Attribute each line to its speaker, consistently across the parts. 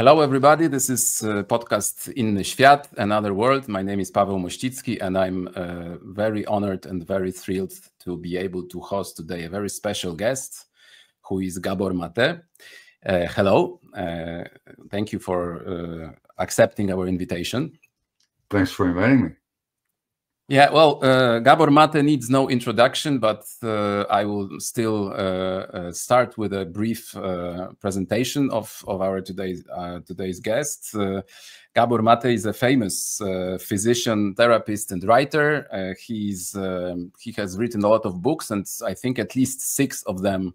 Speaker 1: Hello, everybody. This is podcast Inny Świat, Another World. My name is Paweł Mościcki, and I'm very honored and very thrilled to be able to host today a very special guest, who is Gabor Maté. Hello. Thank you for accepting our invitation.
Speaker 2: Thanks for inviting me.
Speaker 1: Yeah, well, Gabor Maté needs no introduction, but I will still start with a brief presentation of our today's guest. Gabor Maté is a famous physician, therapist, and writer. He has written a lot of books, and I think at least 6 of them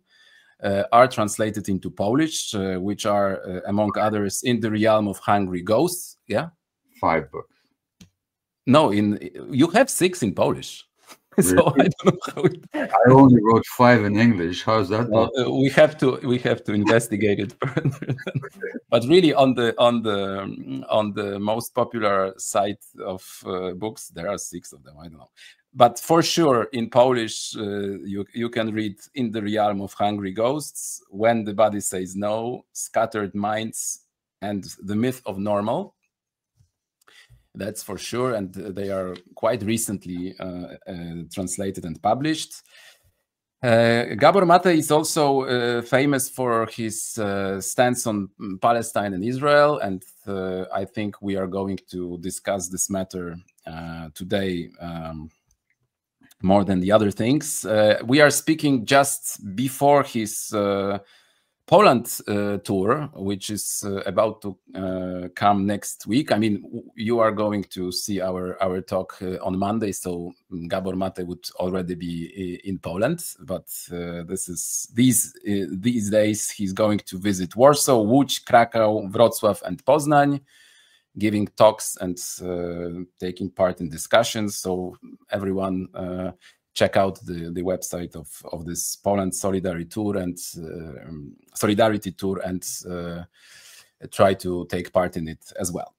Speaker 1: are translated into Polish, which are, among others, In the Realm of Hungry Ghosts. Yeah,
Speaker 2: 5 books.
Speaker 1: No, you have 6 in Polish.
Speaker 2: Really?
Speaker 1: So I don't know how
Speaker 2: I only wrote 5 in English. How's that?
Speaker 1: well, we have to investigate it further. But really, on the most popular site of books, there are 6 of them. I don't know, but for sure in Polish, you can read In the Realm of Hungry Ghosts, When the Body Says No, Scattered Minds, and The Myth of Normal. That's for sure, and they are quite recently translated and published. Gabor Maté is also famous for his stance on Palestine and Israel, and I think we are going to discuss this matter today more than the other things. We are speaking just before his Poland tour, which is about to come next week. I mean, you are going to see our talk on Monday, so Gabor Maté would already be in Poland. But these days he's going to visit Warsaw, Łódź, Krakow, Wrocław, and Poznań, giving talks and taking part in discussions. So everyone, check out the website of this Poland Solidarity Tour and try to take part in it as well.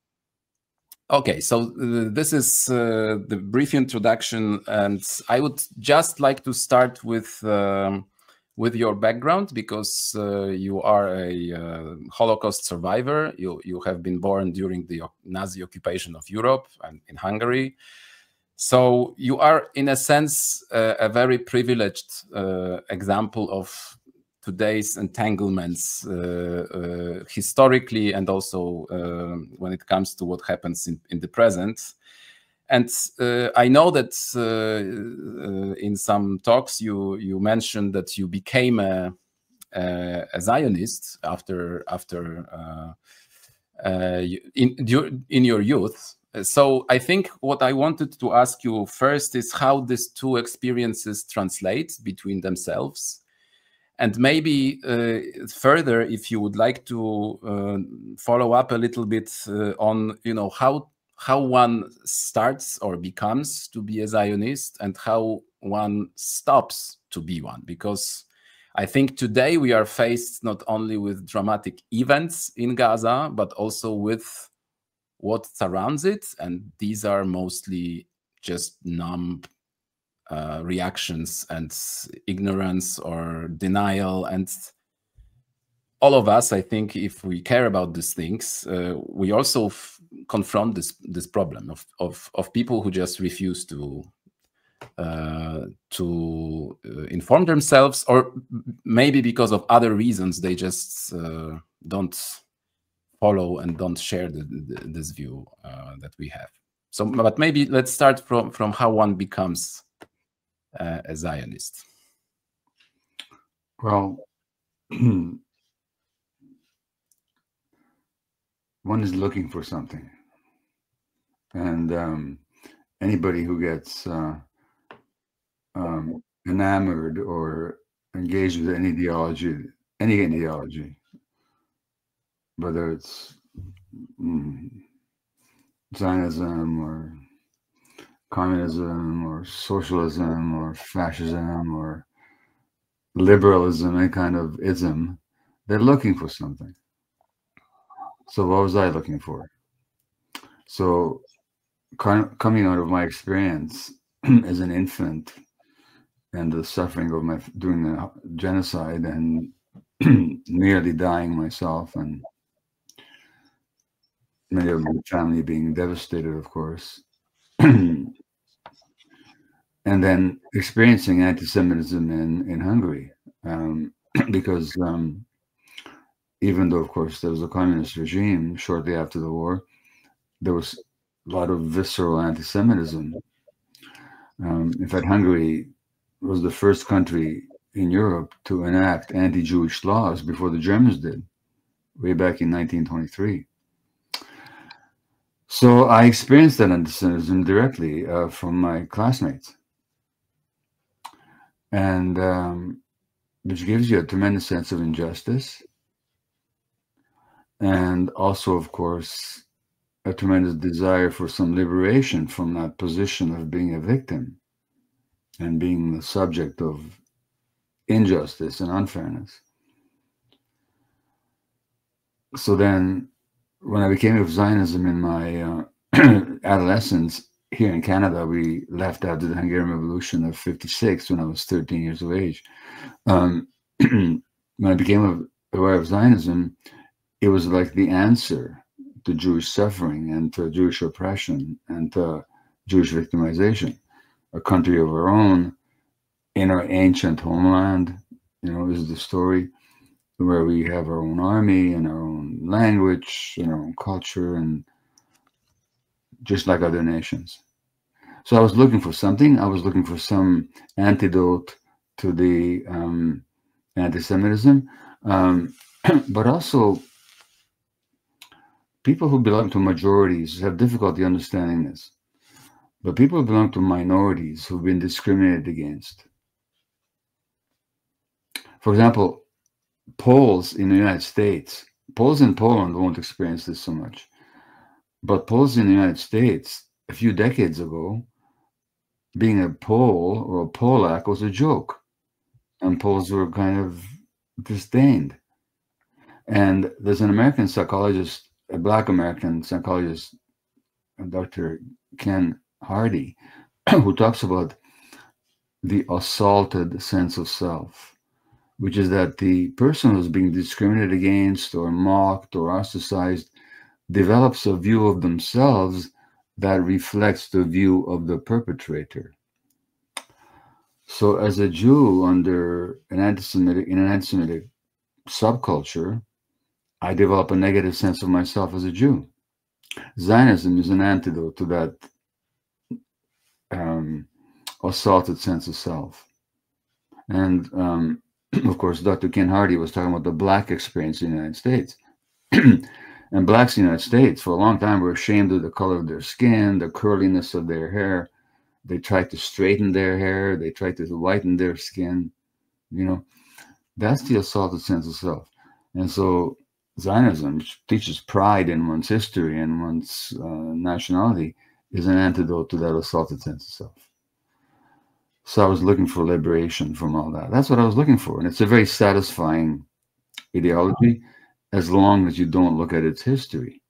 Speaker 1: Okay, so this is the brief introduction, and I would just like to start with your background, because you are a Holocaust survivor. You have been born during the Nazi occupation of Europe and in Hungary. So you are, in a sense, a very privileged example of today's entanglements historically, and also when it comes to what happens in the present. And I know that in some talks you mentioned that you became a Zionist in your youth. So I think what I wanted to ask you first is how these two experiences translate between themselves, and maybe further, if you would like to follow up a little bit on how one starts or becomes to be a Zionist, and how one stops to be one, because I think today we are faced not only with dramatic events in Gaza, but also with what surrounds it, and these are mostly just numb reactions and ignorance or denial. And all of us, I think, if we care about these things, we also confront this problem of people who just refuse to inform themselves, or maybe because of other reasons they just don't follow and don't share this view that we have. So, but maybe let's start from how one becomes a Zionist.
Speaker 2: Well, one is looking for something, and anybody who gets enamored or engaged with any ideology, whether it's Zionism or communism or socialism or fascism or liberalism, any kind of ism, they're looking for something. So what was I looking for? So coming out of my experience as an infant and the suffering of doing the genocide and nearly dying myself, and many of my family being devastated, of course. And then experiencing anti-Semitism in Hungary, because even though, of course, there was a communist regime shortly after the war, there was a lot of visceral anti-Semitism. In fact, Hungary was the first country in Europe to enact anti-Jewish laws before the Germans did, way back in 1923. So I experienced that anti-Semitism directly from my classmates. And which gives you a tremendous sense of injustice, and also, of course, a tremendous desire for some liberation from that position of being a victim and being the subject of injustice and unfairness. So then, when I became of Zionism in my adolescence, here in Canada, we left after the Hungarian Revolution of '56 when I was 13 years of age. When I became aware of Zionism, it was like the answer to Jewish suffering and to Jewish oppression and to Jewish victimization. A country of our own in our ancient homeland, is the story where we have our own army and our own language and our own culture, and just like other nations. So I was looking for something. I was looking for some antidote to the anti-Semitism, but also people who belong to majorities have difficulty understanding this. But people who belong to minorities who've been discriminated against. For example, Poles in the United States, Poles in Poland won't experience this so much, but Poles in the United States, a few decades ago, being a Pole or a Polak was a joke, and Poles were kind of disdained. And there's an American psychologist, a Black American psychologist, Dr. Ken Hardy, who talks about the assaulted sense of self, which is that the person who's being discriminated against or mocked or ostracized develops a view of themselves that reflects the view of the perpetrator. So as a Jew under in an anti-Semitic subculture, I develop a negative sense of myself as a Jew. Zionism is an antidote to that assaulted sense of self. And of course, Dr. Ken Hardy was talking about the Black experience in the United States. And Blacks in the United States, for a long time, were ashamed of the color of their skin, the curliness of their hair. They tried to straighten their hair. They tried to whiten their skin. That's the assaulted sense of self. And so Zionism, which teaches pride in one's history and one's nationality, is an antidote to that assaulted sense of self. So I was looking for liberation from all that. That's what I was looking for. And it's a very satisfying ideology as long as you don't look at its history.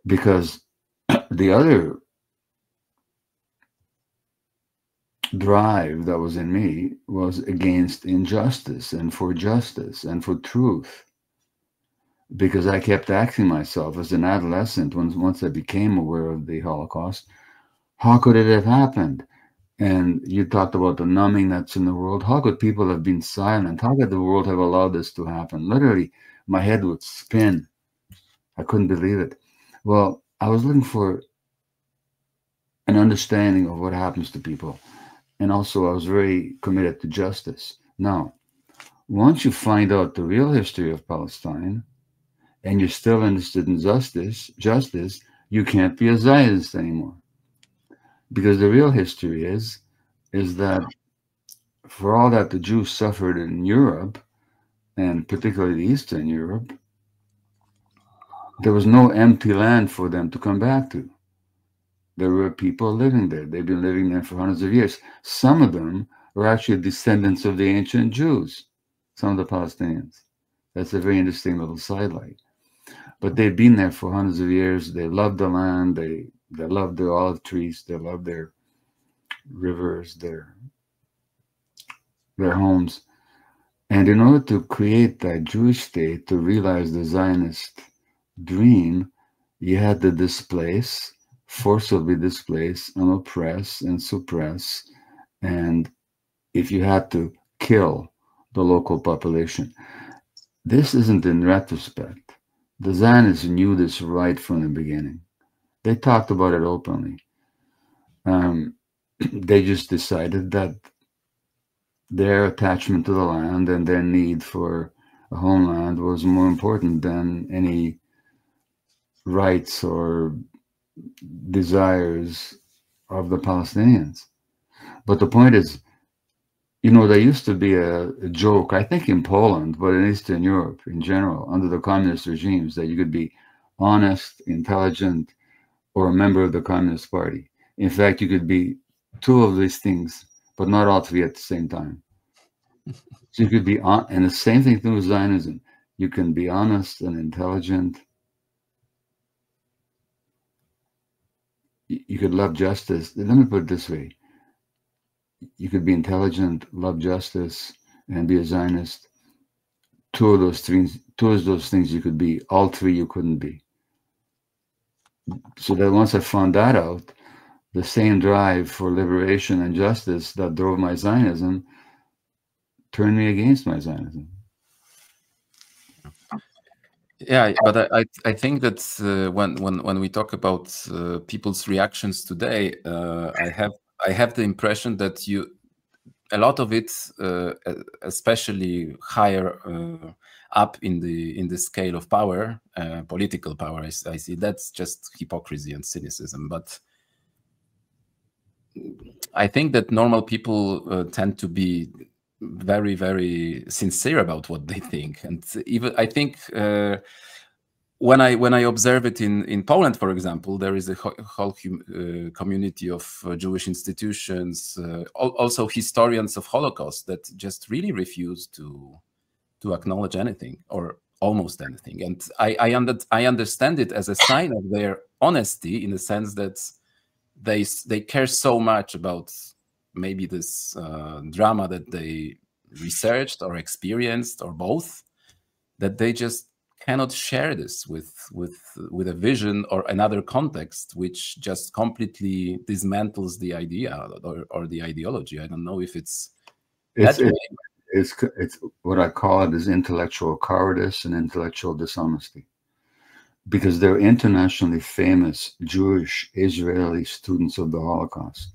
Speaker 2: Because the other drive that was in me was against injustice and for justice and for truth. Because I kept asking myself as an adolescent, once I became aware of the Holocaust, how could it have happened? And you talked about the numbing that's in the world. How could people have been silent? How could the world have allowed this to happen? Literally, my head would spin. I couldn't believe it. Well, I was looking for an understanding of what happens to people. And also, I was very committed to justice. Now, once you find out the real history of Palestine, and you're still interested in justice, you can't be a Zionist anymore. Because the real history is that for all that the Jews suffered in Europe, and particularly Eastern Europe, there was no empty land for them to come back to. There were people living there. They've been living there for hundreds of years. Some of them were actually descendants of the ancient Jews, some of the Palestinians. That's a very interesting little sidelight. But they've been there for hundreds of years. They loved the land. They loved their olive trees. They loved their rivers, their homes. And in order to create that Jewish state, to realize the Zionist dream, you had to displace, forcibly displace, and oppress and suppress, and if you had to kill the local population. This isn't in retrospect. The Zionists knew this right from the beginning. They talked about it openly. They just decided that their attachment to the land and their need for a homeland was more important than any rights or desires of the Palestinians. But the point is, there used to be a joke, I think in Poland, but in Eastern Europe in general, under the communist regimes, that you could be honest, intelligent, or a member of the Communist Party. In fact, you could be two of these things, but not all three at the same time. So you could be on, and the same thing with Zionism. You can be honest and intelligent. You could love justice. Let me put it this way. You could be intelligent, love justice, and be a Zionist. Two of those things you could be. All three you couldn't be. So that once I found that out, the same drive for liberation and justice that drove my Zionism turned me against my Zionism.
Speaker 1: Yeah, but I think that when we talk about people's reactions today, I have the impression that a lot of it, especially higher up in the scale of power, political power, I see that's just hypocrisy and cynicism. But I think that normal people tend to be very, very sincere about what they think, and even I think when I observe it in Poland, for example, there is a whole community of Jewish institutions, also historians of Holocaust, that just really refuse to acknowledge anything or almost anything, and I understand it as a sign of their honesty, in the sense that they care so much about maybe this drama that they researched or experienced or both, that they just cannot share this with a vision or another context which just completely dismantles the idea or the ideology. I don't know if it's that way.
Speaker 2: It's what I call it is intellectual cowardice and intellectual dishonesty, because they're internationally famous Jewish Israeli students of the Holocaust,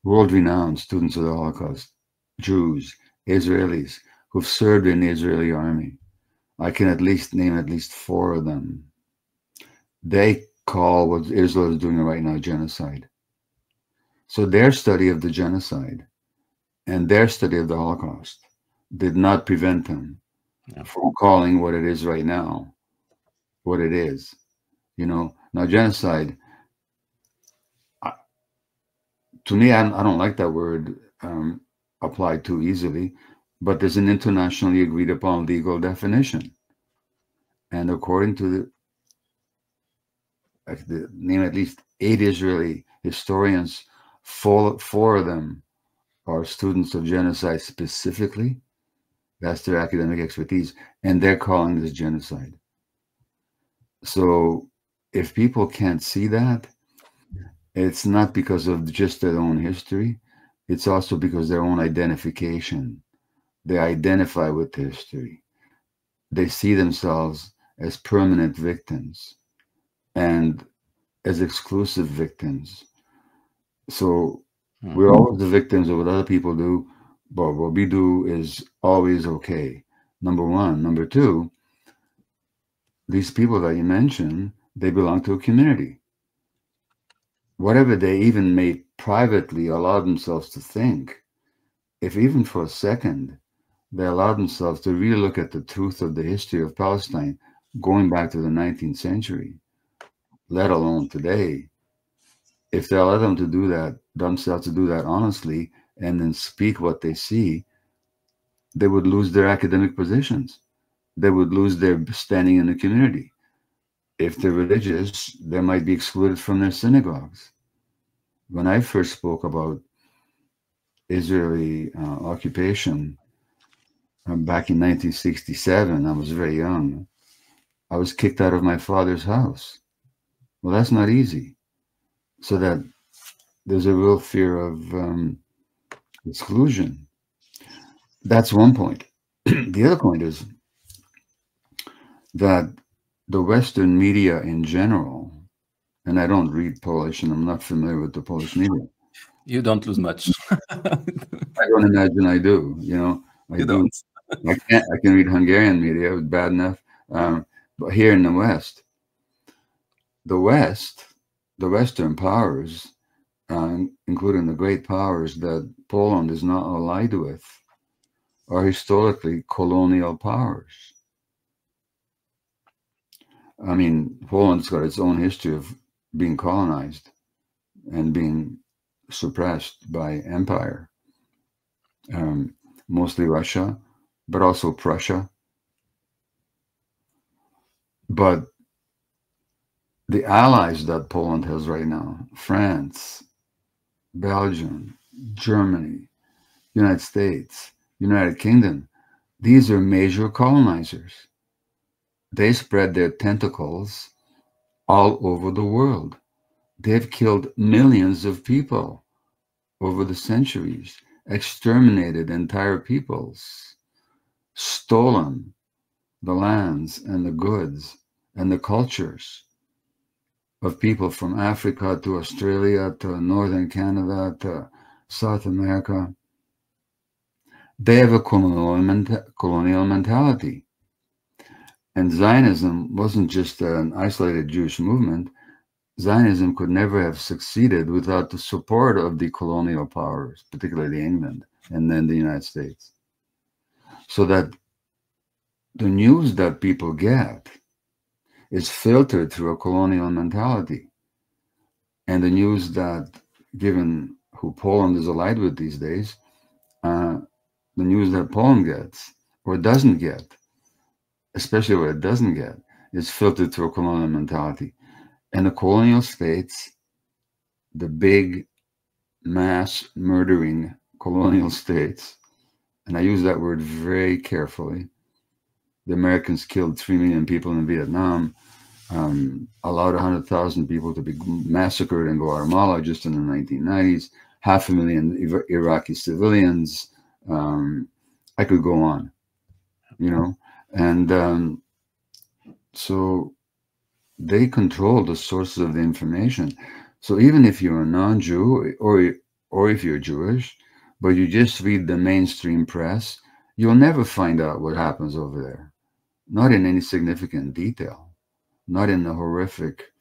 Speaker 2: world-renowned students of the Holocaust, Jews, Israelis who've served in the Israeli army. I can name at least 4 of them. They call what Israel is doing right now genocide. So their study of the genocide and their study of the Holocaust did not prevent them from calling what it is right now what it is. Now genocide, to me, I don't like that word applied too easily, but there's an internationally agreed upon legal definition. And according to the name at least 8 Israeli historians, 4 of them are students of genocide specifically. That's their academic expertise, and they're calling this genocide. So if people can't see that, it's not because of just their own history. It's also because their own identification. They identify with the history. They see themselves as permanent victims and as exclusive victims. So we're always the victims of what other people do, but what we do is always okay. Number one. Number two, these people that you mentioned, they belong to a community. Whatever they even may privately allow themselves to think, if even for a second they allow themselves to really look at the truth of the history of Palestine going back to the 19th century, let alone today, if they allow themselves to do that honestly, and then speak what they see, they would lose their academic positions. They would lose their standing in the community. If they're religious, they might be excluded from their synagogues. When I first spoke about Israeli occupation back in 1967, I was very young. I was kicked out of my father's house. Well, that's not easy. So that there's a real fear of exclusion. That's one point. The other point is that the Western media in general, and I don't read Polish and I'm not familiar with the Polish media.
Speaker 1: You don't lose much.
Speaker 2: I don't imagine I do, you know.
Speaker 1: You don't.
Speaker 2: I can read Hungarian media, it was bad enough. But here in the West, the Western powers, including the great powers that Poland is not allied with, are historically colonial powers. I mean, Poland's got its own history of being colonized and being suppressed by empire, mostly Russia, but also Prussia. But the allies that Poland has right now, France, Belgium, Germany, United States, United Kingdom, these are major colonizers. They spread their tentacles all over the world. They've killed millions of people over the centuries, exterminated entire peoples, stolen the lands and the goods and the cultures of people from Africa to Australia to northern Canada to South America. They have a colonial mentality. And Zionism wasn't just an isolated Jewish movement. Zionism could never have succeeded without the support of the colonial powers, particularly England and then the United States. So that the news that people get is filtered through a colonial mentality. And the news that, given who Poland is allied with these days, the news that Poland gets or doesn't get, especially what it doesn't get, is filtered through a colonial mentality. And the colonial states, the big mass murdering colonial states, and I use that word very carefully. The Americans killed 3 million people in Vietnam, allowed 100,000 people to be massacred in Guatemala just in the 1990s, 500,000 Iraqi civilians. I could go on, you know, and so they control the sources of the information. So even if you're a non-Jew or if you're Jewish, but you just read the mainstream press, you'll never find out what happens over there. Not in any significant detail, not in the horrific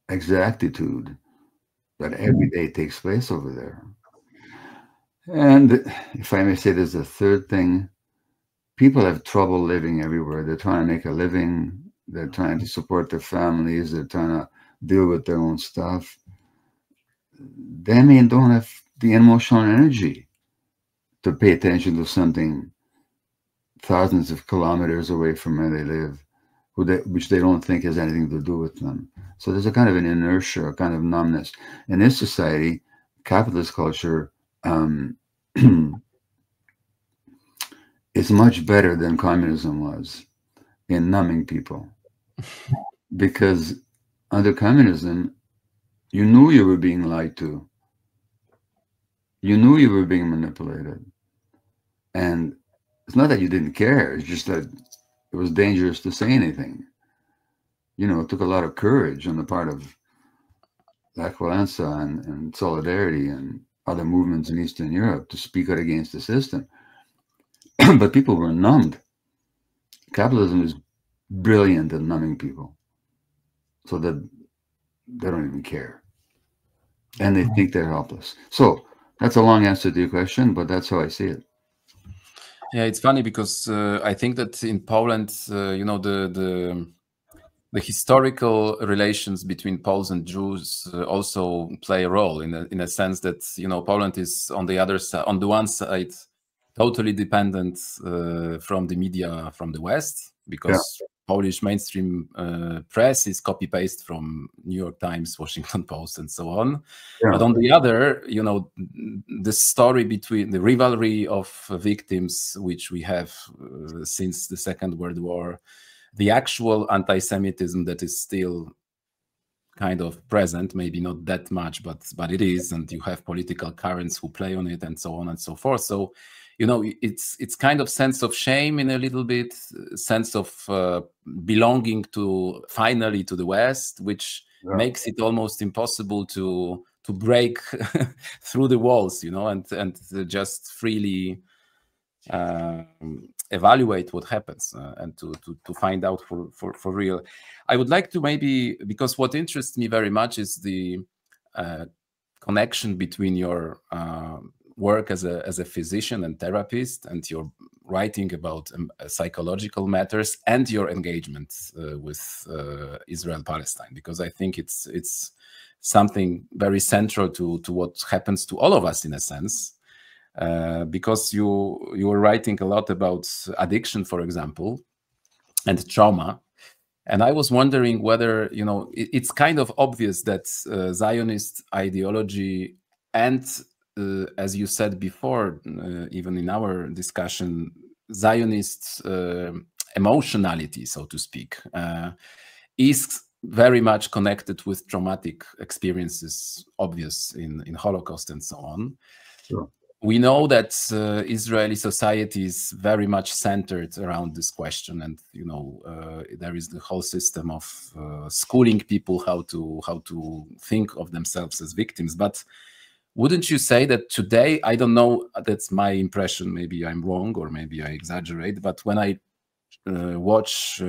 Speaker 2: exactitude that every day takes place over there. And if I may say, there's a third thing. People have trouble living everywhere. They're trying to make a living. They're trying to support their families. They're trying to deal with their own stuff. They don't have the emotional energy to pay attention to something thousands of kilometers away from where they live, which they don't think has anything to do with them. So there's a kind of an inertia, a kind of numbness. In this society, capitalist culture, is much better than communism was in numbing people. Because under communism, you knew you were being lied to. You knew you were being manipulated. And it's not that you didn't care, it's just that it was dangerous to say anything. You know, it took a lot of courage on the part of La Coalenza and Solidarity and other movements in Eastern Europe to speak out against the system. But people were numbed. Capitalism is brilliant at numbing people so that they don't even care. And they think they're helpless. So that's a long answer to your question, but that's how I see it.
Speaker 1: Yeah, it's funny because I think that in Poland, you know, the historical relations between Poles and Jews also play a role in a sense that, you know, Poland is on the other side, on the one side, totally dependent from the media from the West, because Polish mainstream press is copy-paste from New York Times, Washington Post, and so on. Yeah. But on the other, you know, the story between the rivalry of victims, which we have since the Second World War, the actual anti-Semitism that is still kind of present, maybe not that much, but it is, and you have political currents who play on it, and so on and so forth. So, you know, it's kind of sense of shame in a little bit, sense of belonging to finally to the West, which makes it almost impossible to break through the walls, you know, and just freely evaluate what happens and to find out for real. I would like to maybe, because what interests me very much is the connection between your work as a physician and therapist and your writing about psychological matters and your engagement with Israel-Palestine, because I think it's something very central to what happens to all of us in a sense. Because you were writing a lot about addiction, for example, and trauma. And I was wondering whether, you know, it's kind of obvious that Zionist ideology and, as you said before, even in our discussion, Zionist emotionality, so to speak, is very much connected with traumatic experiences, obvious in Holocaust and so on. Sure. We know that Israeli society is very much centered around this question, and you know there is the whole system of schooling people how to think of themselves as victims. But wouldn't you say that today, I don't know, that's my impression, maybe I'm wrong or maybe I exaggerate, but when I watch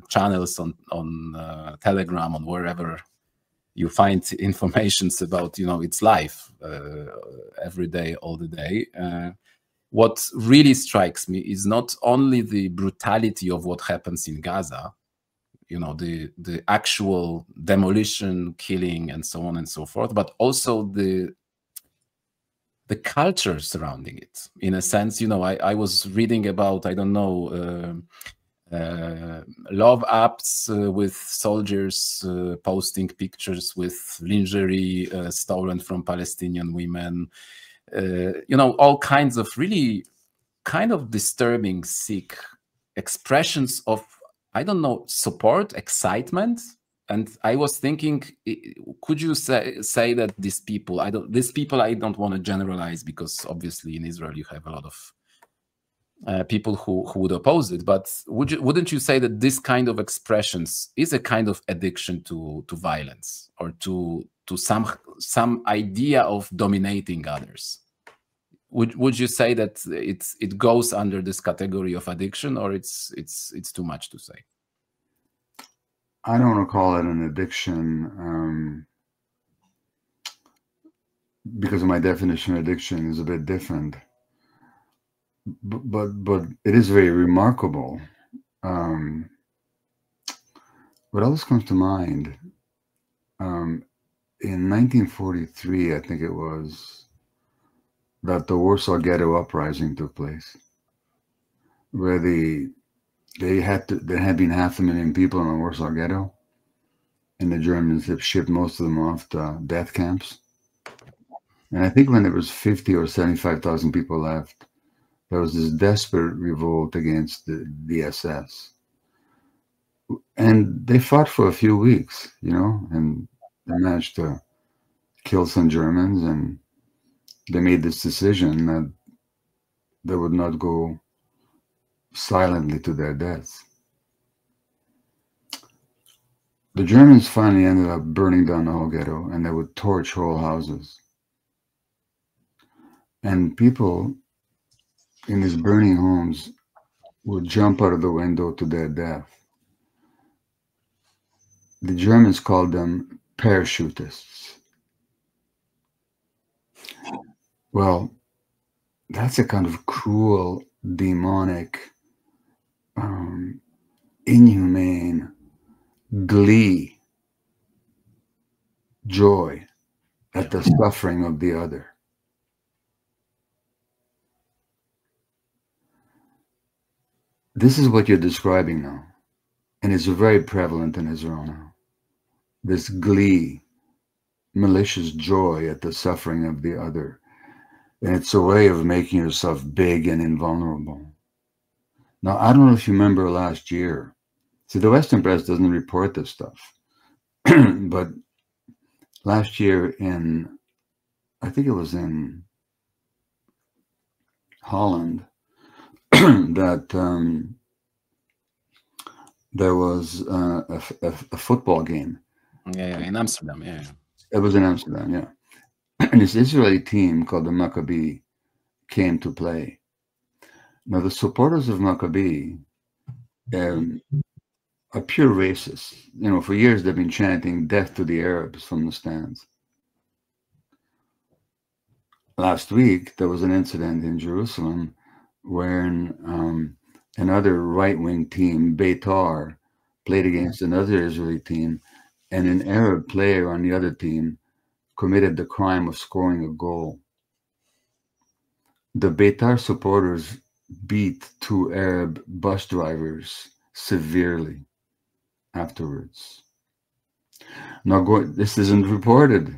Speaker 1: channels on Telegram, on wherever you find informations about, you know, its life every day, all the day. What really strikes me is not only the brutality of what happens in Gaza, you know, the actual demolition, killing, and so on and so forth, but also the culture surrounding it. In a sense, you know, I was reading about, I don't know, love apps with soldiers posting pictures with lingerie stolen from Palestinian women, you know, all kinds of really kind of disturbing, sick expressions of, I don't know, support, excitement. And I was thinking, could you say that these people, I don't want to generalize, because obviously in Israel you have a lot of people who would oppose it, but wouldn't you say that this kind of expressions is a kind of addiction to violence, or to some idea of dominating others? Would you say that it goes under this category of addiction, or it's too much to say?
Speaker 2: I don't want to call it an addiction because my definition of addiction is a bit different. But it is very remarkable. What else comes to mind? In 1943, I think it was, that the Warsaw Ghetto Uprising took place, where there had been 500,000 people in the Warsaw Ghetto, and the Germans have shipped most of them off to death camps. And I think when there was 50 or 75,000 people left, there was this desperate revolt against the SS. And they fought for a few weeks, you know, and they managed to kill some Germans, and they made this decision that they would not go silently to their deaths. The Germans finally ended up burning down the whole ghetto, and they would torch whole houses. And people in these burning homes would jump out of the window to their death. The Germans called them parachutists. Well, that's a kind of cruel, demonic, inhumane glee, joy at the suffering of the other. This is what you're describing now. and it's very prevalent in Israel now. This glee, malicious joy at the suffering of the other. And it's a way of making yourself big and invulnerable. Now, I don't know if you remember last year. See, the Western press doesn't report this stuff. But last year I think it was in Holland, that there was a football game.
Speaker 1: Yeah, in Amsterdam, yeah.
Speaker 2: It was in Amsterdam, yeah. And this Israeli team called the Maccabi came to play. Now, the supporters of Maccabi are pure racists. You know, for years they've been chanting death to the Arabs from the stands. Last week, there was an incident in Jerusalem wherein another right-wing team, Beitar, played against another Israeli team, and an Arab player on the other team committed the crime of scoring a goal. The Beitar supporters beat 2 Arab bus drivers severely afterwards. Now, this isn't reported.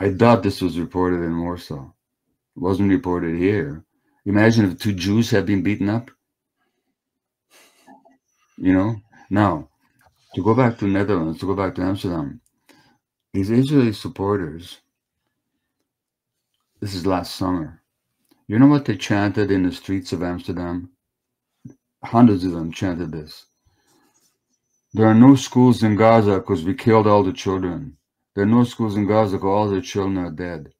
Speaker 2: I thought this was reported in Warsaw. It wasn't reported here. Imagine if 2 Jews had been beaten up. You know? Now, to go back to Netherlands, to go back to Amsterdam, these Israeli supporters, this is last summer. You know what they chanted in the streets of Amsterdam? Hundreds of them chanted this. There are no schools in Gaza because we killed all the children. There are no schools in Gaza because all the children are dead.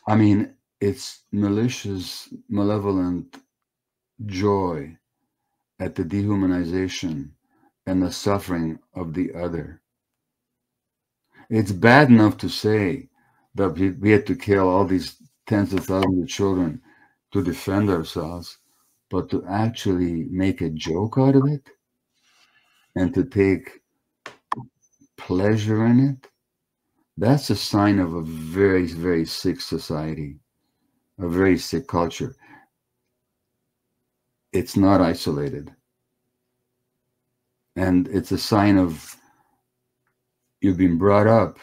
Speaker 2: I mean, it's malicious, malevolent joy at the dehumanization and the suffering of the other. It's bad enough to say that we had to kill all these tens of thousands of children to defend ourselves, but to actually make a joke out of it and to take pleasure in it, that's a sign of a very, very sick society, a very sick culture. It's not isolated. And it's a sign of you've been brought up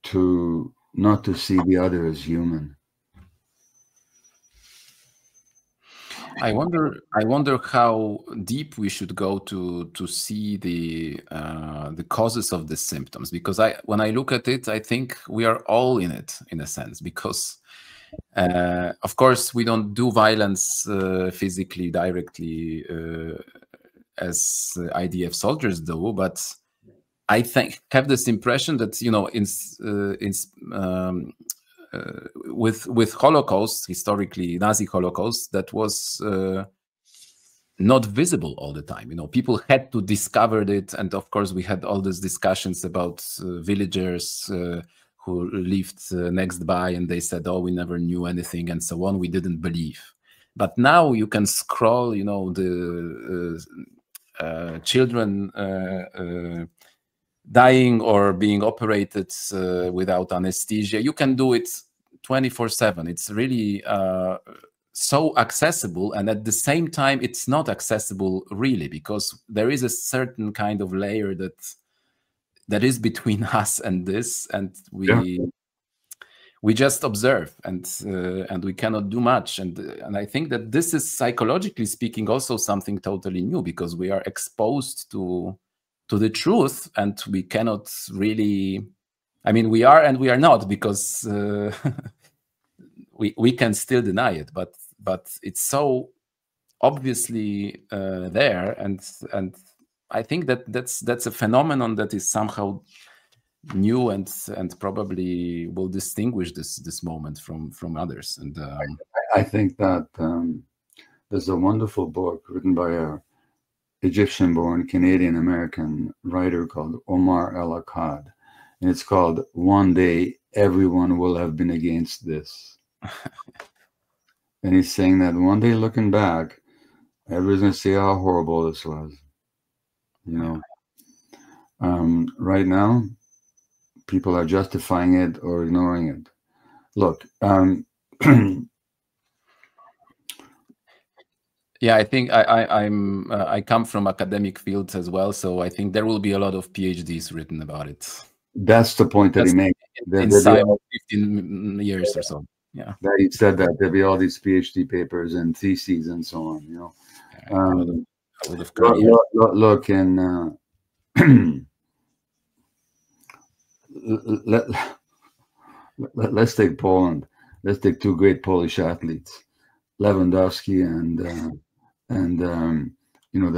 Speaker 2: to not to see the other as human.
Speaker 1: I wonder how deep we should go to see the causes of the symptoms, because when I look at it, I think we are all in it in a sense, because of course we don't do violence physically directly as IDF soldiers do, but I have this impression that, you know, with Holocaust, historically Nazi Holocaust, that was not visible all the time. You know, people had to discover it, and of course we had all these discussions about villagers who lived next by, and they said, "Oh, we never knew anything," and so on. We didn't believe. But now you can scroll, you know, the children dying or being operated without anesthesia. You can do it 24/7. It's really so accessible, and at the same time it's not accessible really, because there is a certain kind of layer that is between us and this, and we just observe, and we cannot do much. And I think that this is, psychologically speaking, also something totally new, because we are exposed to the truth, and we cannot really, I mean, we are and we are not, because we can still deny it, but it's so obviously there, and I think that's a phenomenon that is somehow new and probably will distinguish this moment from others. And
Speaker 2: I think that there's a wonderful book written by a Egyptian-born Canadian-American writer called Omar El-Akkad, and it's called "One Day Everyone Will Have Been Against This." And he's saying that one day, looking back, everyone's going to see how horrible this was. You know, right now, people are justifying it or ignoring it. Look,
Speaker 1: Yeah, I think I come from academic fields as well, so I think there will be a lot of PhDs written about it.
Speaker 2: That's the point that he made.
Speaker 1: Inside 15 years or so. Yeah.
Speaker 2: That he said that there'll be all these PhD papers and theses and so on. You know,
Speaker 1: a lot of careers.
Speaker 2: Look in. Let's take Poland. Let's take two great Polish athletes, Lewandowski and you know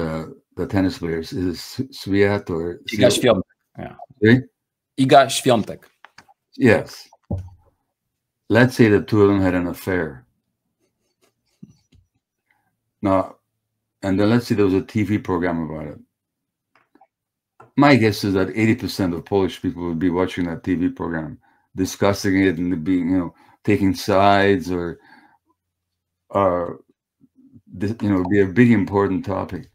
Speaker 2: the tennis players. Is it Swiat or
Speaker 1: Iga Świątek? Yeah.
Speaker 2: Eh?
Speaker 1: Iga Świątek.
Speaker 2: Yes. Let's say the two of them had an affair. Now, and then let's say there was a TV program about it. My guess is that 80% of Polish people would be watching that TV program, discussing it and being, you know, taking sides or you know, be a big important topic.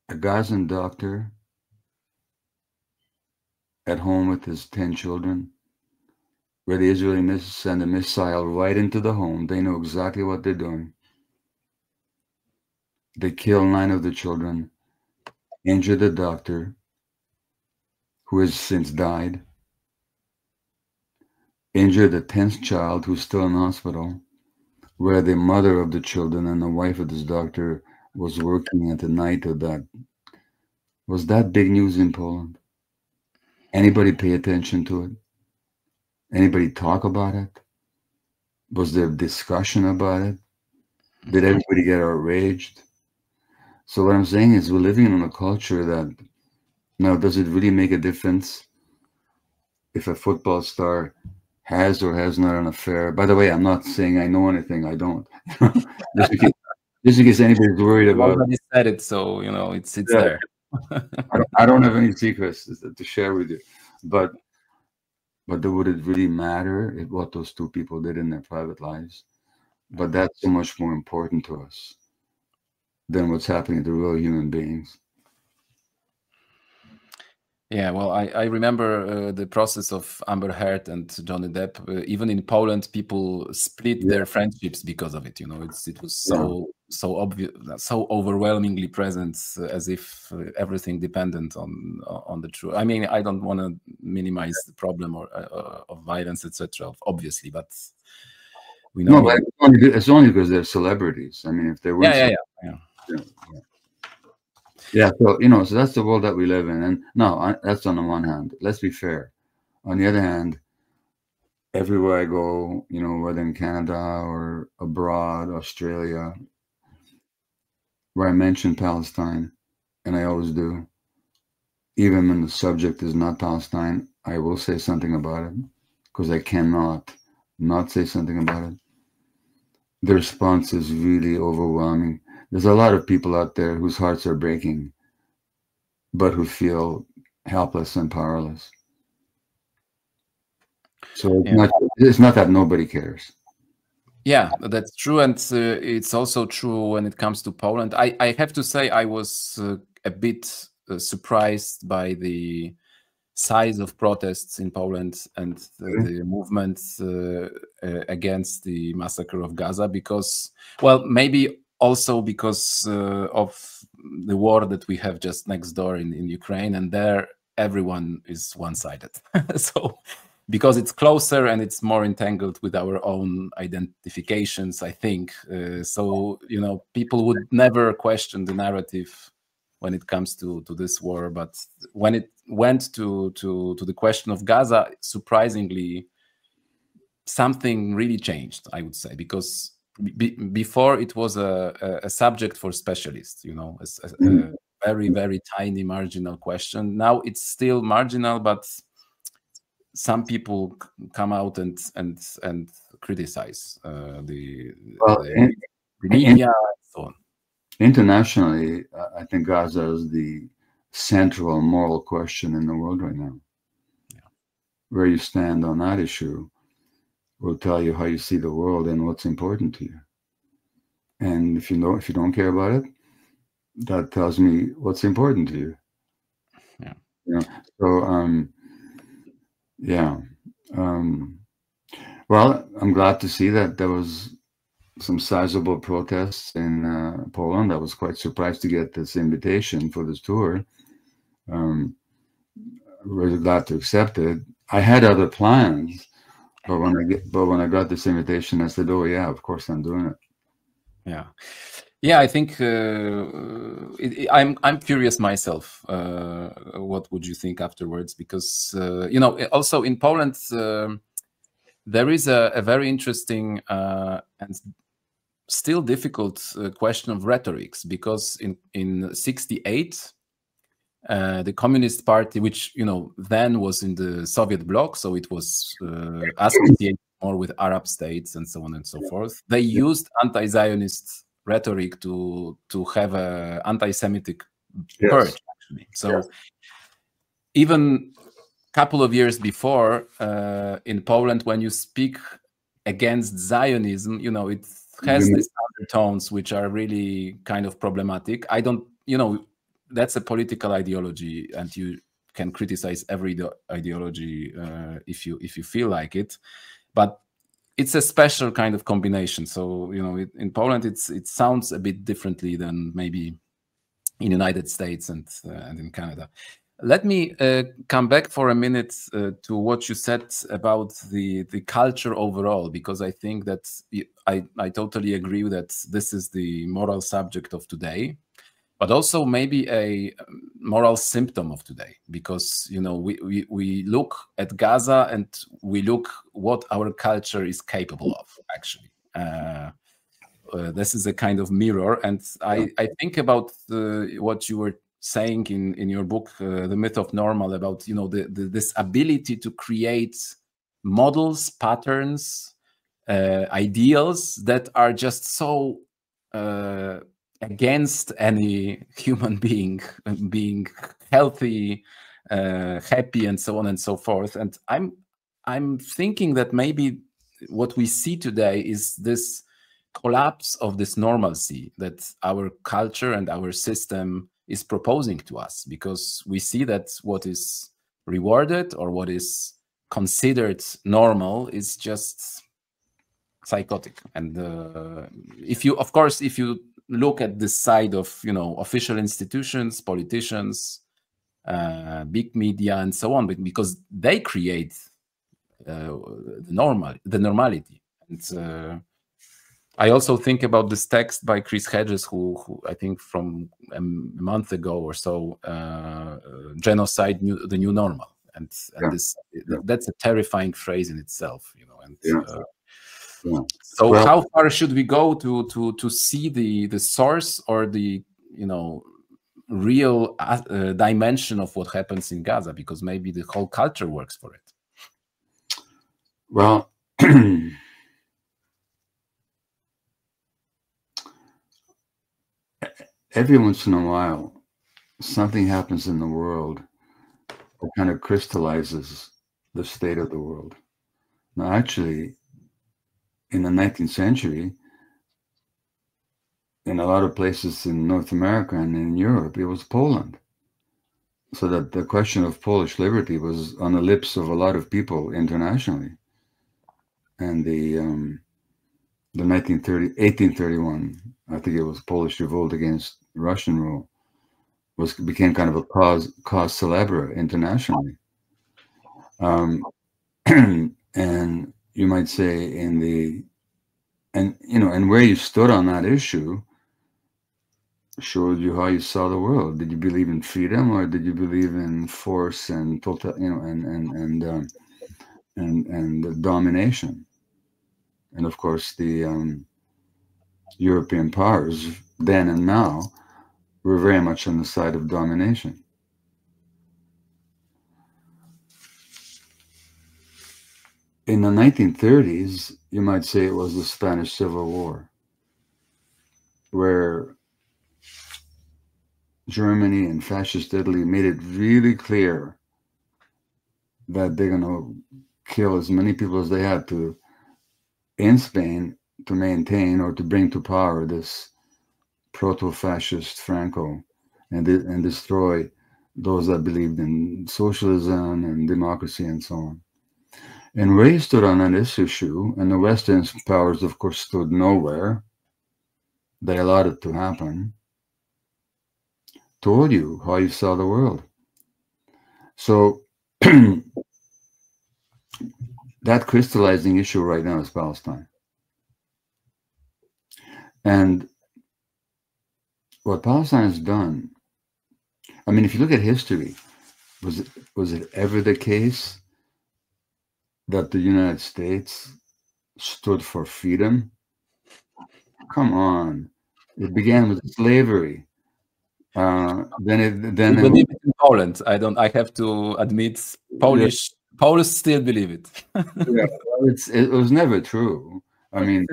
Speaker 2: A Gazan doctor at home with his 10 children, where the Israelis send a missile right into the home. They know exactly what they're doing. They kill 9 of the children, injure the doctor, who has since died, injure the 10th child who's still in hospital, where the mother of the children and the wife of this doctor was working at the night of that. Was that big news in Poland? Anybody pay attention to it? Anybody talk about it? Was there discussion about it? Did everybody get outraged? So what I'm saying is we're living in a culture that, now, does it really make a difference if a football star has or has not an affair? By the way, I'm not saying I know anything. I don't. just in case anybody's worried about it.
Speaker 1: Nobody said it, so, you know, it's there.
Speaker 2: I don't have any secrets to share with you, but would it really matter what those two people did in their private lives? But that's so much more important to us than what's happening to real human beings.
Speaker 1: Yeah, well, I remember the process of Amber Heard and Johnny Depp. Even in Poland, people split their friendships because of it. You know, it was so obvious, so overwhelmingly present, as if everything depended on the truth. I mean, I don't want to minimize the problem of violence, etc. Obviously, but we know.
Speaker 2: No, but it's only because they're celebrities. I mean, if they weren't, yeah, so, you know, so that's the world that we live in. And no, that's on the one hand. Let's be fair. On the other hand, everywhere I go, you know, whether in Canada or abroad, Australia, where I mention Palestine, and I always do, even when the subject is not Palestine, I will say something about it, because I cannot not say something about it. The response is really overwhelming. There's a lot of people out there whose hearts are breaking, but who feel helpless and powerless. So it's not that nobody cares.
Speaker 1: Yeah, that's true. And it's also true when it comes to Poland. I have to say I was a bit surprised by the size of protests in Poland and the movements against the massacre of Gaza, because, well, maybe also because of the war that we have just next door in Ukraine, and there everyone is one-sided. So because it's closer and it's more entangled with our own identifications, I think. So, you know, people would never question the narrative when it comes to this war, but when it went to the question of Gaza, surprisingly, something really changed, I would say, because before it was a subject for specialists, you know, a very, very tiny marginal question. Now it's still marginal, but some people come out and criticize the media and so on.
Speaker 2: Internationally, I think Gaza is the central moral question in the world right now.
Speaker 1: Yeah.
Speaker 2: Where you stand on that issue will tell you how you see the world and what's important to you. And if you don't care about it, that tells me what's important to you.
Speaker 1: Yeah.
Speaker 2: You know, so yeah. Well, I'm glad to see that there was some sizable protests in Poland. I was quite surprised to get this invitation for this tour. Really glad to accept it. I had other plans, but when I got this invitation, I said, "Oh yeah, of course I'm doing it."
Speaker 1: Yeah, yeah. I think I'm curious myself. What would you think afterwards? Because you know, also in Poland, there is a very interesting and still difficult question of rhetorics, because in '68. The Communist Party, which then was in the Soviet bloc, so it was associated more with Arab states and so on and so forth. They used anti-Zionist rhetoric to have an anti-Semitic purge, actually. So even a couple of years before, in Poland, when you speak against Zionism, it has these undertones which are really kind of problematic. I don't, that's a political ideology, and you can criticize every ideology if you feel like it, but it's a special kind of combination. So in Poland it sounds a bit differently than maybe in United States and in Canada. Let me come back for a minute to what you said about the culture overall, because I think that I totally agree that this is the moral subject of today, but also maybe a moral symptom of today, because we look at Gaza and we look what our culture is capable of, actually. This is a kind of mirror, and I think about what you were saying in your book, The Myth of Normal, about this ability to create models, patterns, ideals that are just so against any human being healthy, happy, and so on and so forth. And I'm thinking that maybe what we see today is this collapse of this normalcy that our culture and our system is proposing to us, because we see that what is rewarded or what is considered normal is just psychotic. And if you look at this side of official institutions, politicians, big media, and so on, because they create the normality. And I also think about this text by Chris Hedges, who I think from a month ago or so, genocide, the new normal, and that's a terrifying phrase in itself, So well, how far should we go to see the source or the real dimension of what happens in Gaza? Because maybe the whole culture works for it.
Speaker 2: Well, every once in a while, something happens in the world that kind of crystallizes the state of the world. Now, actually, in the 19th century, in a lot of places in North America and in Europe, it was Poland. So that the question of Polish liberty was on the lips of a lot of people internationally. And the 1831, I think it was Polish revolt against Russian rule, became kind of a cause célèbre internationally. And you might say and where you stood on that issue showed you how you saw the world. Did you believe in freedom, or did you believe in force and total, and domination? And of course, the European powers then and now were very much on the side of domination. In the 1930s, you might say it was the Spanish Civil War, where Germany and fascist Italy made it really clear that they're going to kill as many people as they had to in Spain to maintain or to bring to power this proto-fascist Franco and destroy those that believed in socialism and democracy and so on. And where he stood on this issue, and the Western powers, of course, stood nowhere. They allowed it to happen. Told you how you saw the world. So that crystallizing issue right now is Palestine. And what Palestine has done, I mean, if you look at history, was it ever the case that the United States stood for freedom? Come on. It began with slavery. Then
Speaker 1: we believe it in Poland. I have to admit, Polish still believe it.
Speaker 2: Yeah, well, it was never true. I mean,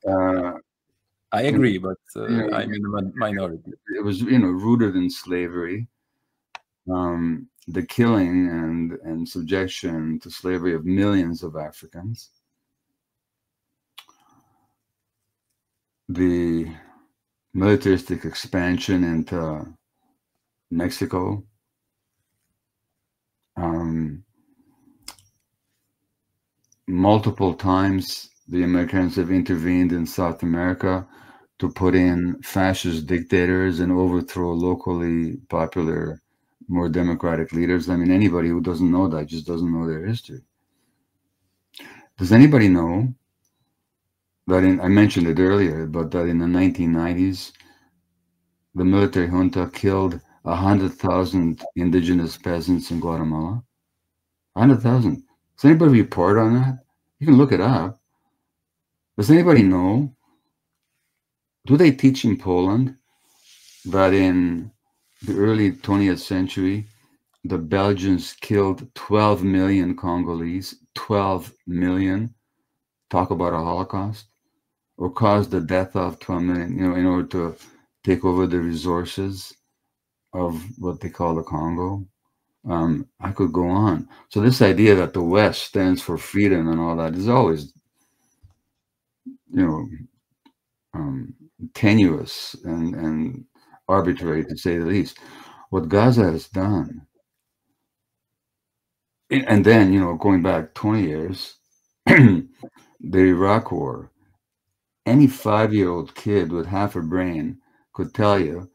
Speaker 1: I agree, but
Speaker 2: you know,
Speaker 1: I'm in the minority.
Speaker 2: It was, rooted in slavery, the killing and subjection to slavery of millions of Africans, the militaristic expansion into Mexico, multiple times the Americans have intervened in South America to put in fascist dictators and overthrow locally popular, more democratic leaders. I mean, anybody who doesn't know that just doesn't know their history. Does anybody know that I mentioned it earlier, but that in the 1990s, the military junta killed 100,000 indigenous peasants in Guatemala? 100,000. Does anybody report on that? You can look it up. Does anybody know? Do they teach in Poland that in the early 20th century, the Belgians killed 12 million Congolese, 12 million, talk about a Holocaust, or caused the death of 12 million, in order to take over the resources of what they call the Congo? I could go on. So this idea that the West stands for freedom and all that is always, tenuous and arbitrary, to say the least. What Gaza has done, and then, going back 20 years, the Iraq War, any 5-year-old kid with half a brain could tell you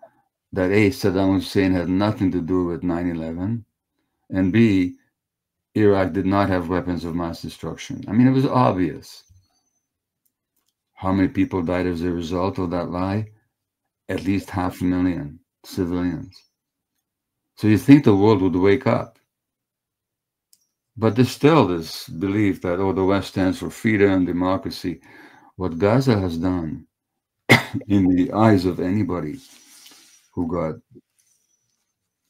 Speaker 2: that A, Saddam Hussein had nothing to do with 9/11, and B, Iraq did not have weapons of mass destruction. I mean, it was obvious. How many people died as a result of that lie? At least 500,000 civilians. So you think the world would wake up. But there's still this belief that, the West stands for freedom, democracy. What Gaza has done, in the eyes of anybody who got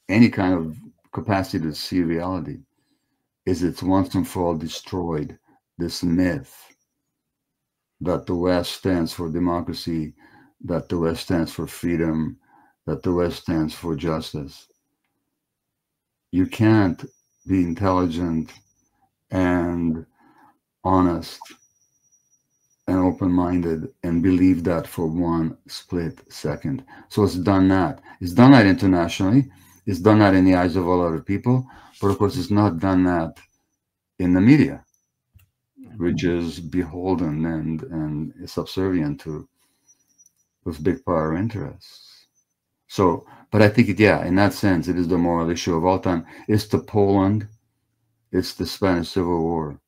Speaker 2: any kind of capacity to see reality, is it's once and for all destroyed this myth that the West stands for democracy, that the West stands for freedom, that the West stands for justice. You can't be intelligent and honest and open-minded and believe that for one split second. So it's done that. It's done that internationally. It's done that in the eyes of all other people. But of course, it's not done that in the media, which is beholden and subservient to those big power interests. So, but I think, in that sense, it is the moral issue of all time. It's the Poland, it's the Spanish Civil War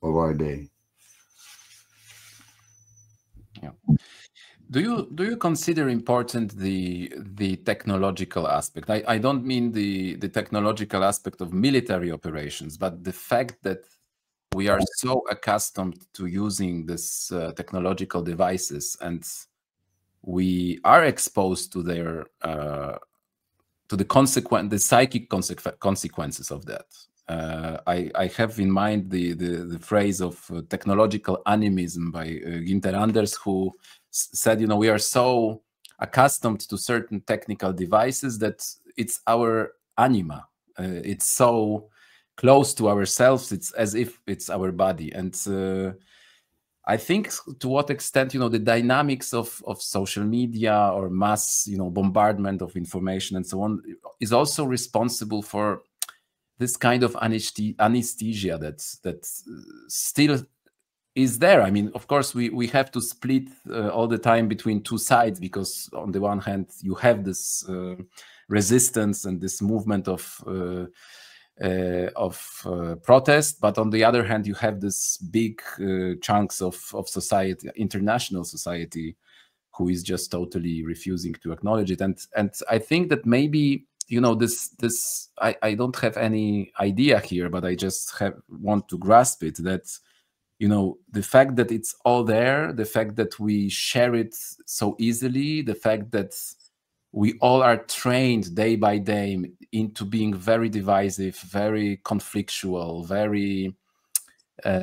Speaker 2: of our day.
Speaker 1: Yeah. Do you consider important the technological aspect? I don't mean the technological aspect of military operations, but the fact that we are so accustomed to using this technological devices, and we are exposed to their to the psychic consequences of that. I have in mind the phrase of technological animism by Günther Anders, who said, we are so accustomed to certain technical devices that it's our anima. It's so close to ourselves. It's as if it's our body. And I think to what extent, the dynamics of social media or mass, bombardment of information and so on is also responsible for this kind of anesthesia that still is there. I mean, of course, we have to split all the time between two sides, because on the one hand, you have this resistance and this movement of protest, but on the other hand, you have this big chunks of society, international society, who is just totally refusing to acknowledge it. And I think that maybe, you know, this I don't have any idea here, but I just want to grasp it, that, you know, the fact that it's all there, the fact that we share it so easily, the fact that we all are trained day by day into being very divisive, very conflictual, very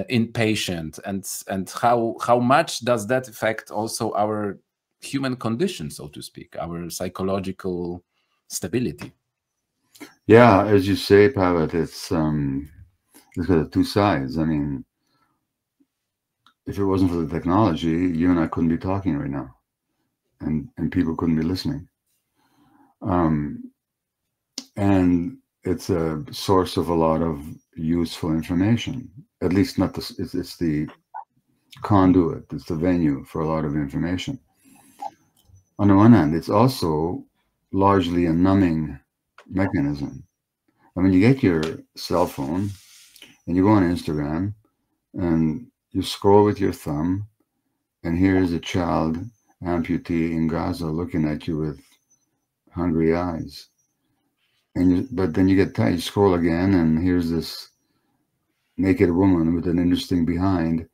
Speaker 1: impatient, and how much does that affect also our human condition, so to speak, our psychological stability?
Speaker 2: Yeah, as you say, Pavel, it's got two sides. I mean, if it wasn't for the technology, you and I couldn't be talking right now, and people couldn't be listening. And it's a source of a lot of useful information. At least not the, it's the conduit, it's the venue for a lot of information. On the one hand, it's also largely a numbing mechanism. I mean, you get your cell phone and you go on Instagram and you scroll with your thumb, and here's a child amputee in Gaza looking at you with hungry eyes. But then you get tired, you scroll again, and here's this naked woman with an interesting behind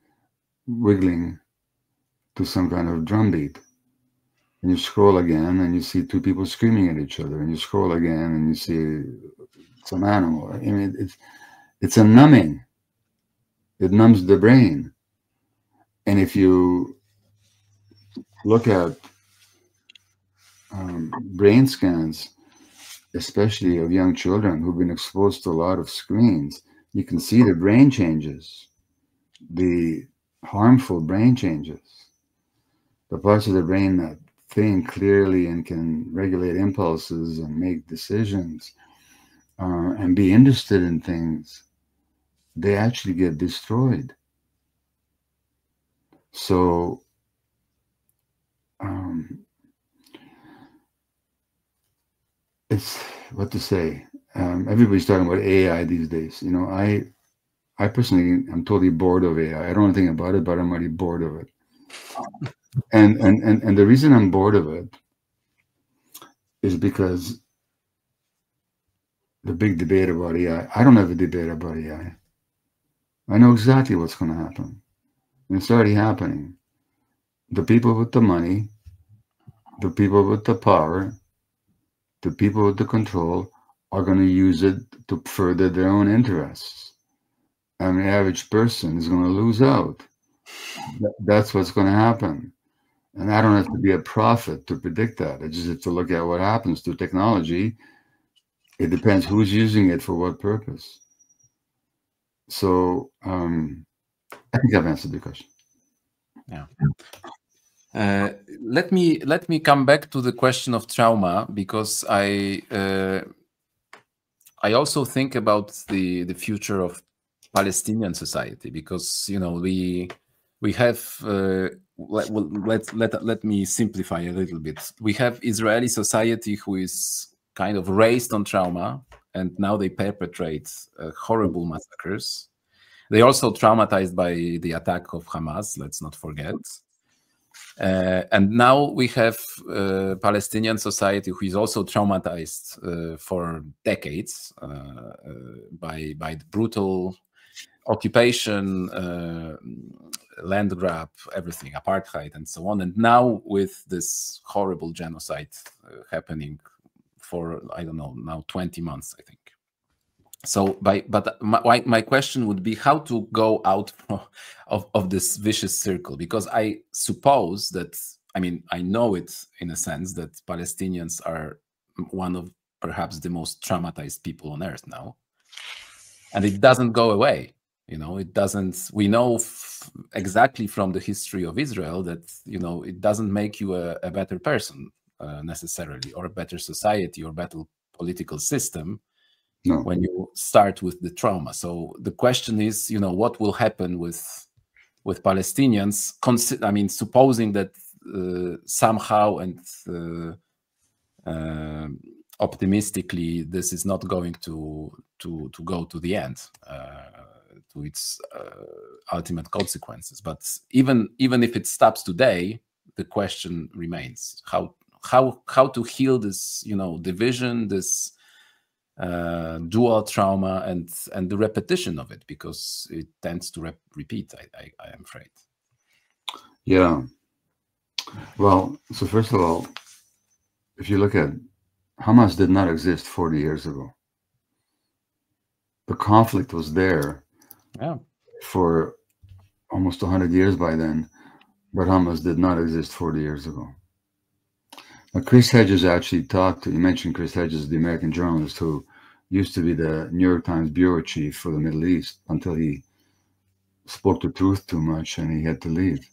Speaker 2: wiggling to some kind of drumbeat. And you scroll again, and you see two people screaming at each other. And you scroll again, and you see some animal. I mean, it's a numbing. It numbs the brain. And if you look at brain scans, especially of young children who've been exposed to a lot of screens, you can see the brain changes, the harmful brain changes, the parts of the brain that think clearly and can regulate impulses and make decisions and be interested in things, they actually get destroyed. So it's what to say. Everybody's talking about AI these days. You know, I personally am totally bored of AI. I don't know anything about it, but I'm already bored of it. And the reason I'm bored of it is because the big debate about AI, I don't have a debate about AI. I know exactly what's going to happen. And it's already happening. The people with the money, the people with the power, the people with the control are going to use it to further their own interests. And the average person is going to lose out. That's what's going to happen. And I don't have to be a prophet to predict that. I just have to look at what happens to technology. It depends who's using it for what purpose. So I think I've answered the question.
Speaker 1: Yeah. Let me come back to the question of trauma, because I also think about the future of Palestinian society, because, you know, we have let me simplify a little bit. We have Israeli society who is kind of raised on trauma, and now they perpetrate horrible massacres. They also traumatized by the attack of Hamas, let's not forget. And now we have Palestinian society who is also traumatized for decades by the brutal occupation, land grab, everything, apartheid, and so on. And now with this horrible genocide happening for, I don't know, now 20 months, I think. So, but my question would be how to go out of this vicious circle, because I suppose that, I mean, I know it in a sense that Palestinians are one of perhaps the most traumatized people on earth now, and it doesn't go away. You know, it doesn't. We know exactly from the history of Israel that, you know, it doesn't make you a better person necessarily, or a better society, or better political system.
Speaker 2: No.
Speaker 1: when you start with the trauma. So the question is, you know, what will happen with Palestinians? I mean, supposing that somehow and optimistically, this is not going to go to the end, to its ultimate consequences. But even if it stops today, the question remains: how to heal this, you know, division, this dual trauma, and the repetition of it, because it tends to repeat. I am afraid.
Speaker 2: Yeah. Well, so first of all, if you look at Hamas, did not exist 40 years ago. The conflict was there for almost 100 years by then, but Hamas did not exist 40 years ago. Now, Chris Hedges actually talked to, you mentioned Chris Hedges, the American journalist who used to be the New York Times bureau chief for the Middle East until he spoke the truth too much and he had to leave.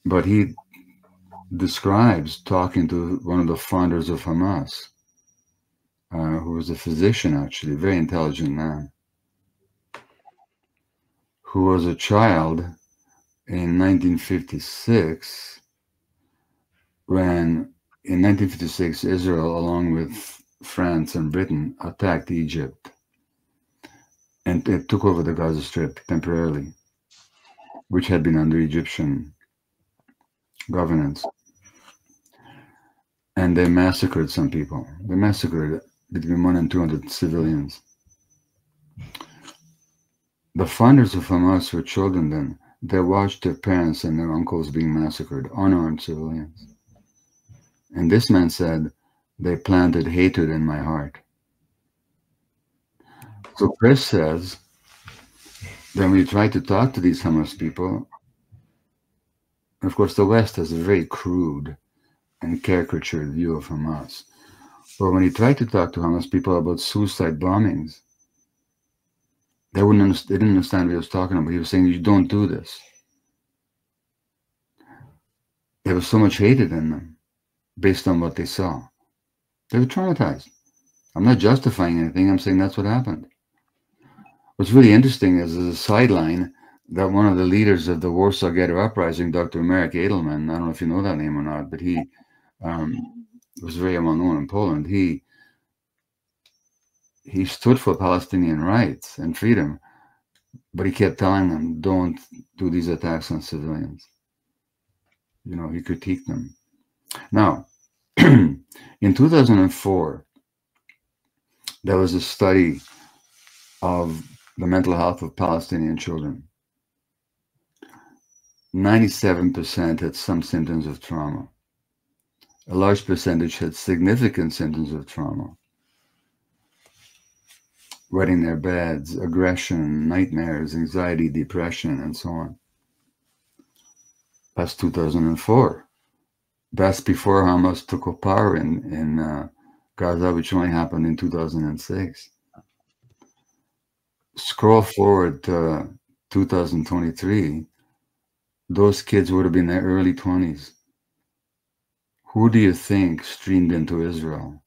Speaker 2: But he describes talking to one of the founders of Hamas, who was a physician, actually, a very intelligent man, who was a child in 1956, when in 1956 Israel, along with France and Britain, attacked Egypt, and it took over the Gaza Strip temporarily, which had been under Egyptian governance. And they massacred some people. They massacred between 100 and 200 civilians. The founders of Hamas were children then. They watched their parents and their uncles being massacred, unarmed civilians. And this man said, they planted hatred in my heart. So Chris says that when you try to talk to these Hamas people, of course the West has a very crude and caricatured view of Hamas. But when he tried to talk to Hamas people about suicide bombings, they didn't understand what he was talking about. He was saying, you don't do this. There was so much hatred in them based on what they saw. They were traumatized. I'm not justifying anything. I'm saying that's what happened. What's really interesting is, as a sideline, that one of the leaders of the Warsaw Ghetto Uprising, Dr. Marek Edelman, I don't know if you know that name or not, but he was very well known in Poland. He stood for Palestinian rights and freedom, but he kept telling them, don't do these attacks on civilians. You know, he critiqued them. Now, in 2004, there was a study of the mental health of Palestinian children. 97% had some symptoms of trauma. A large percentage had significant symptoms of trauma. Wetting their beds, aggression, nightmares, anxiety, depression, and so on. That's 2004. That's before Hamas took up power in Gaza, which only happened in 2006. Scroll forward to 2023, those kids would have been in their early 20s. Who do you think streamed into Israel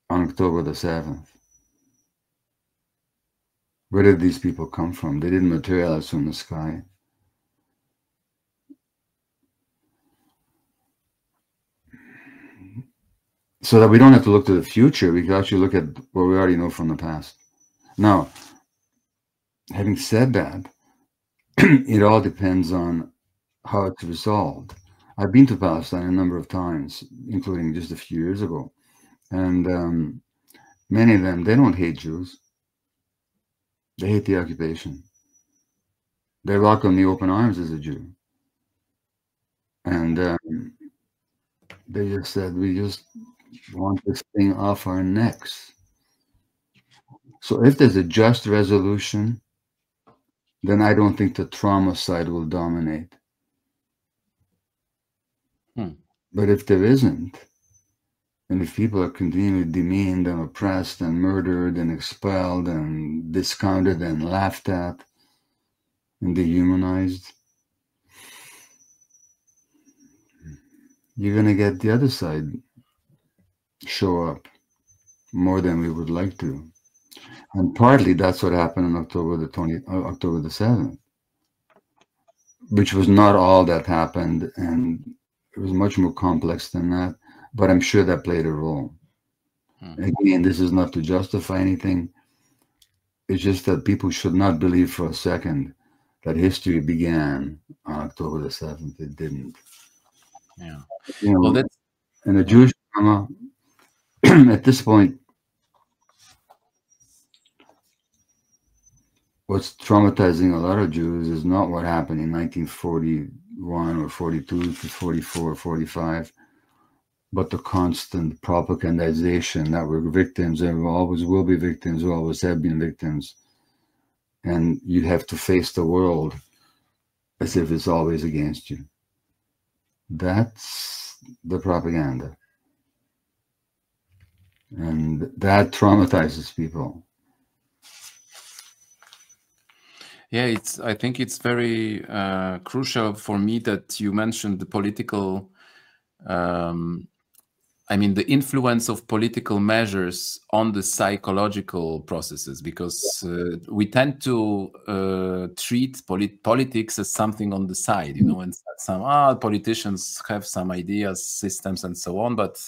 Speaker 2: on October the 7th? Where did these people come from? They didn't materialize from the sky. So that we don't have to look to the future, we can actually look at what we already know from the past. Now, having said that, it all depends on how it's resolved. I've been to Palestine a number of times, including just a few years ago. And many of them, they don't hate Jews. They hate the occupation. They welcome me open arms as a Jew. And they just said, we just want this thing off our necks. So if there's a just resolution, then I don't think the trauma side will dominate. But if there isn't, and if people are continually demeaned and oppressed and murdered and expelled and discounted and laughed at and dehumanized, you're going to get the other side show up more than we would like to. And partly that's what happened on October the 7th, which was not all that happened, and it was much more complex than that, but I'm sure that played a role. Again, this is not to justify anything. It's just that people should not believe for a second that history began on October the 7th. It didn't.
Speaker 1: Yeah.
Speaker 2: You know,
Speaker 1: Well, that's,
Speaker 2: and the Jewish drama, at this point, what's traumatizing a lot of Jews is not what happened in 1941 or 42 to 44 or 45, but the constant propagandization that we're victims and we always will be victims, we always have been victims. And you have to face the world as if it's always against you. That's the propaganda. And that traumatizes people.
Speaker 1: yeah, I think it's very crucial for me that you mentioned the political, I mean, the influence of political measures on the psychological processes, because we tend to treat politics as something on the side, you know, and some politicians have some ideas, systems, and so on, but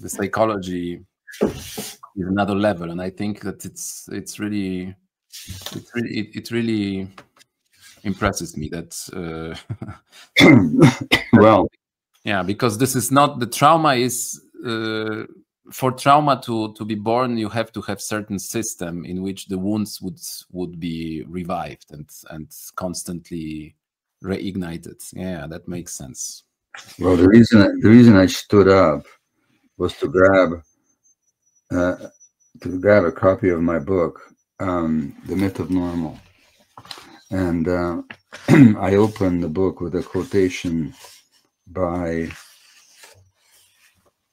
Speaker 1: the psychology is another level. And I think that it really impresses me that
Speaker 2: Well,
Speaker 1: yeah, because this is not, the trauma is for trauma to be born, you have to have certain system in which the wounds would be revived and constantly reignited. Yeah, that makes sense.
Speaker 2: well, the reason I stood up was to grab a copy of my book, The Myth of Normal, and I opened the book with a quotation by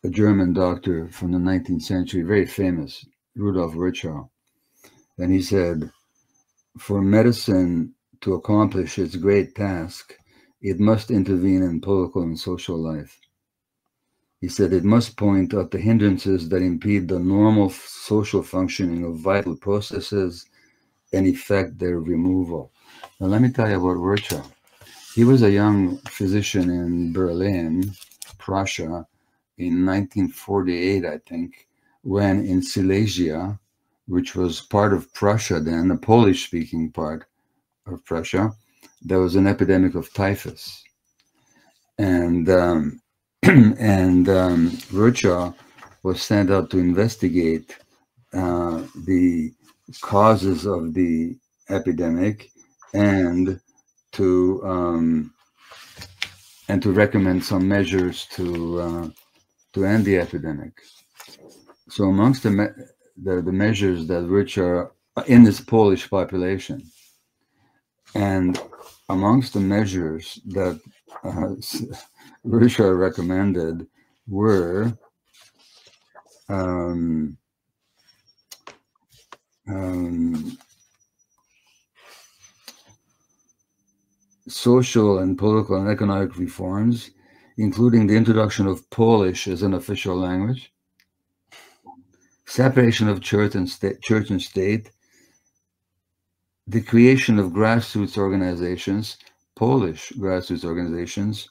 Speaker 2: a German doctor from the 19th century, very famous, Rudolf Virchow, and he said, "For medicine to accomplish its great task, it must intervene in political and social life." He said it must point out the hindrances that impede the normal social functioning of vital processes and effect their removal. Now, let me tell you about Virchow. He was a young physician in Berlin, Prussia, in 1948, I think, when in Silesia, which was part of Prussia then, the Polish-speaking part of Prussia, there was an epidemic of typhus. And Virchow was sent out to investigate the causes of the epidemic and to recommend some measures to end the epidemic. So amongst the measures that Virchow in this Polish population, and amongst the measures that Virchow recommended were social and political and economic reforms, including the introduction of Polish as an official language, separation of church and state, the creation of grassroots organizations, Polish grassroots organizations,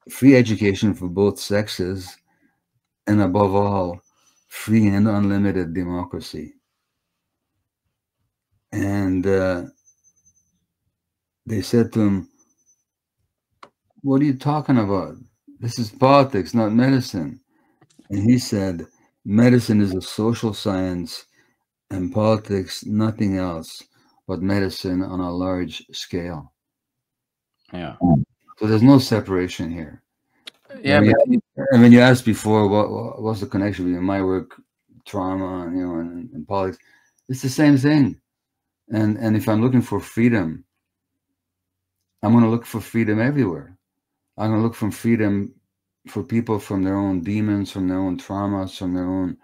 Speaker 2: free education for both sexes, and above all, free and unlimited democracy. And they said to him, "What are you talking about? This is politics, not medicine." And he said, "Medicine is a social science and politics nothing else but medicine on a large scale."
Speaker 1: Yeah.
Speaker 2: So there's no separation here.
Speaker 1: Yeah,
Speaker 2: and when you asked before, what's the connection between my work, trauma, and politics? It's the same thing. And if I'm looking for freedom, I'm going to look for freedom everywhere. I'm going to look for freedom for people from their own demons, from their own traumas, from their own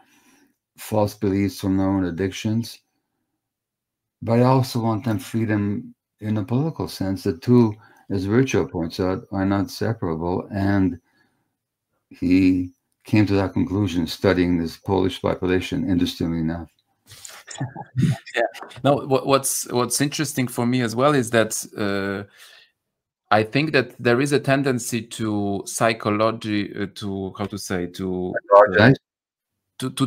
Speaker 2: false beliefs, from their own addictions. But I also want them freedom in a political sense. The two, as Virchow points out, are not separable. And he came to that conclusion studying this Polish population, interestingly enough.
Speaker 1: Yeah. No, what's interesting for me as well is that I think that there is a tendency to psychology, to how to say, to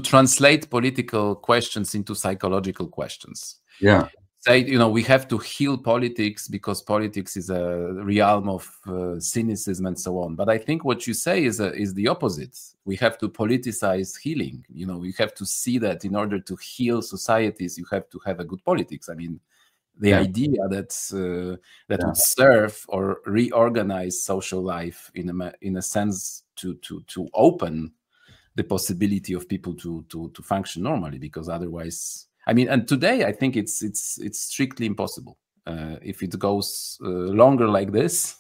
Speaker 1: translate political questions into psychological questions.
Speaker 2: Yeah.
Speaker 1: Say, you know, we have to heal politics because politics is a realm of cynicism and so on. But I think what you say is the opposite. We have to politicize healing. You know, we have to see that in order to heal societies, you have to have a good politics. I mean, the idea that would serve or reorganize social life in a sense to open the possibility of people to function normally, because otherwise, I mean, and today I think it's strictly impossible. If it goes longer like this,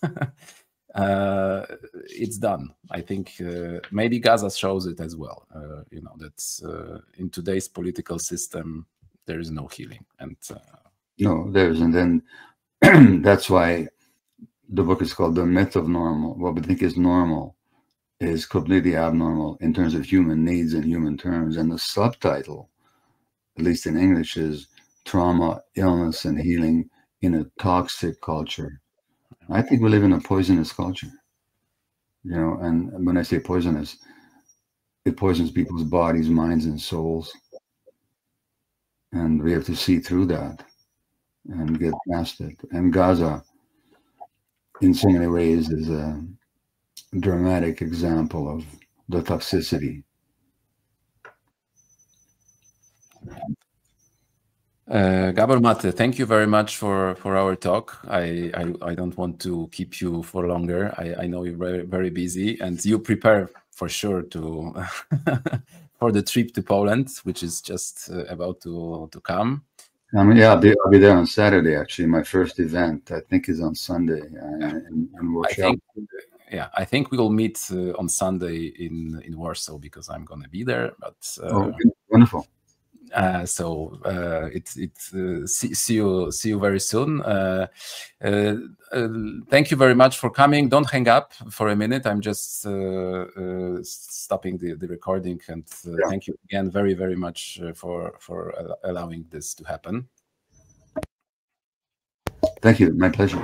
Speaker 1: it's done. I think maybe Gaza shows it as well. You know, that in today's political system there is no healing, and
Speaker 2: no, there isn't. And that's why the book is called The Myth of Normal. What we think is normal is completely abnormal in terms of human needs and human terms. And the subtitle, at least in English, is Trauma, Illness, and Healing in a Toxic Culture. I think we live in a poisonous culture, you know, and when I say poisonous, it poisons people's bodies, minds, and souls. And we have to see through that and get past it. And Gaza, in so many ways, is a dramatic example of the toxicity.
Speaker 1: Gabor Maté, thank you very much for our talk. I don't want to keep you for longer. I know you're very, very busy, and you prepare for sure to for the trip to Poland, which is just about to come.
Speaker 2: Yeah, I'll be there on Saturday. Actually, my first event, I think, is on Sunday in Warsaw.
Speaker 1: I think we will meet on Sunday in Warsaw, because I'm going to be there. But
Speaker 2: wonderful.
Speaker 1: See you very soon. Thank you very much for coming. Don't hang up for a minute. I'm just stopping the recording, and thank you again very, very much for allowing this to happen.
Speaker 2: Thank you. My pleasure.